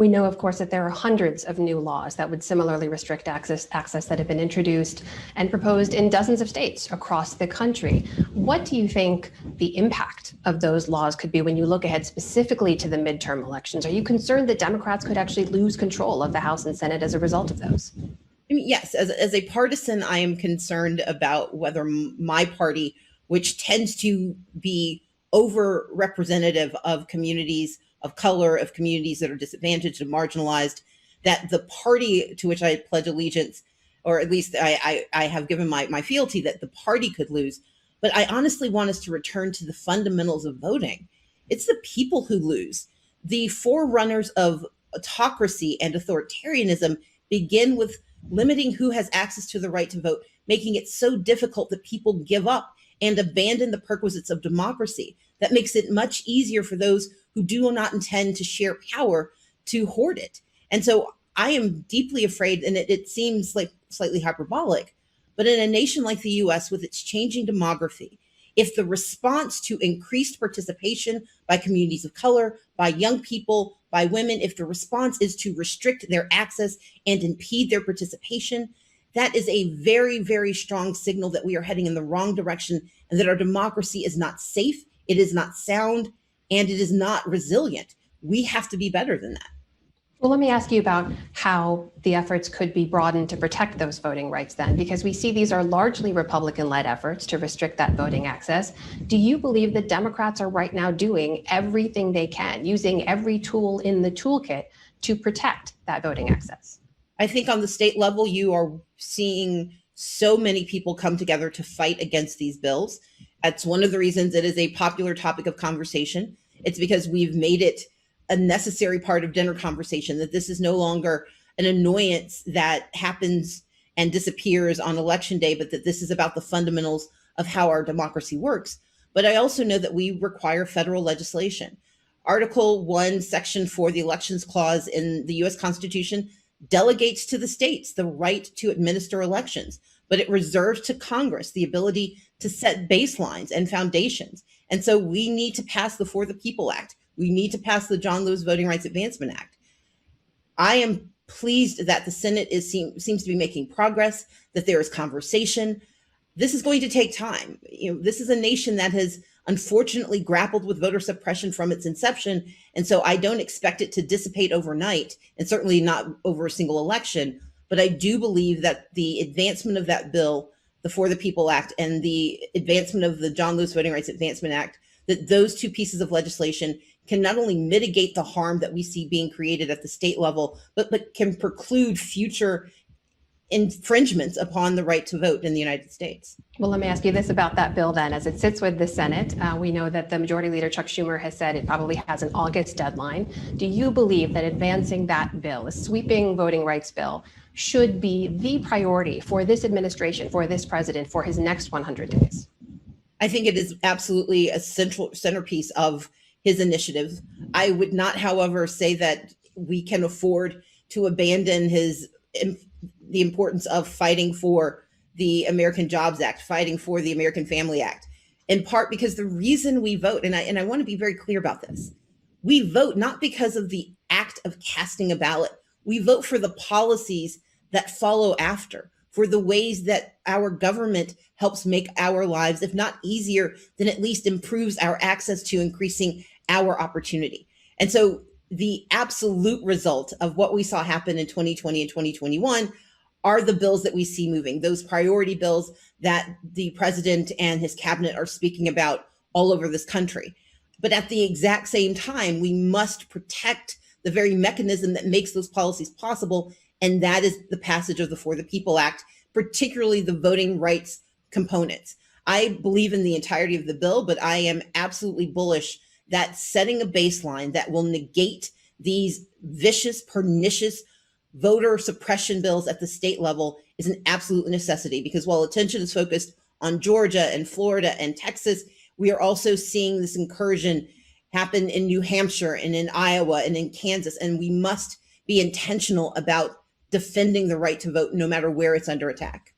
We know, of course, that there are hundreds of new laws that would similarly restrict access that have been introduced and proposed in dozens of states across the country. What do you think the impact of those laws could be when you look ahead specifically to the midterm elections? Are you concerned that Democrats could actually lose control of the House and Senate as a result of those? I mean, yes, as a partisan, I am concerned about whether my party, which tends to be over-representative of communities of color, of communities that are disadvantaged and marginalized, that the party to which I pledge allegiance, or at least I have given my fealty, that the party could lose. But I honestly want us to return to the fundamentals of voting. It's the people who lose. The forerunners of autocracy and authoritarianism begin with limiting who has access to the right to vote, making it so difficult that people give up and abandon the perquisites of democracy. That makes it much easier for those who do not intend to share power to hoard it. And so I am deeply afraid, and it seems like slightly hyperbolic, but in a nation like the US with its changing demography, if the response to increased participation by communities of color, by young people, by women, if the response is to restrict their access and impede their participation, that is a very, very strong signal that we are heading in the wrong direction and that our democracy is not safe, it is not sound, and it is not resilient. We have to be better than that. Well, let me ask you about how the efforts could be broadened to protect those voting rights then, because we see these are largely Republican-led efforts to restrict that voting access. Do you believe that Democrats are right now doing everything they can, using every tool in the toolkit to protect that voting access? I think on the state level, you are seeing so many people come together to fight against these bills. That's one of the reasons it is a popular topic of conversation. It's because we've made it a necessary part of dinner conversation, that this is no longer an annoyance that happens and disappears on election day, but that this is about the fundamentals of how our democracy works. But I also know that we require federal legislation. Article 1, Section 4, the Elections Clause in the US Constitution delegates to the states the right to administer elections, but it reserves to Congress the ability to set baselines and foundations. And so we need to pass the For the People Act. We need to pass the John Lewis Voting Rights Advancement Act. I am pleased that the Senate seems to be making progress, that there is conversation. This is going to take time. This is a nation that has unfortunately grappled with voter suppression from its inception. And so I don't expect it to dissipate overnight, and certainly not over a single election. But I do believe that the advancement of that bill, the For the People Act, and the advancement of the John Lewis Voting Rights Advancement Act, that those two pieces of legislation can not only mitigate the harm that we see being created at the state level, but can preclude future infringements upon the right to vote in the United States. Well, let me ask you this about that bill then. As it sits with the Senate, we know that the Majority Leader Chuck Schumer has said it probably has an August deadline. Do you believe that advancing that bill, a sweeping voting rights bill, should be the priority for this administration, for this president, for his next 100 days? I think it is absolutely a centerpiece of his initiative. I would not, however, say that we can afford to abandon the importance of fighting for the American Jobs Act, fighting for the American Family Act, in part because the reason we vote, and I want to be very clear about this, we vote not because of the act of casting a ballot. We vote for the policies that follow after, for the ways that our government helps make our lives, if not easier, then at least improves our access to increasing our opportunity. And so the absolute result of what we saw happen in 2020 and 2021 are the bills that we see moving, those priority bills that the president and his cabinet are speaking about all over this country. But at the exact same time, we must protect the very mechanism that makes those policies possible, and that is the passage of the For the People Act, particularly the voting rights components. I believe in the entirety of the bill, but I am absolutely bullish that setting a baseline that will negate these vicious, pernicious voter suppression bills at the state level is an absolute necessity, because while attention is focused on Georgia and Florida and Texas, we are also seeing this incursion happen in New Hampshire and in Iowa and in Kansas, and we must be intentional about defending the right to vote no matter where it's under attack.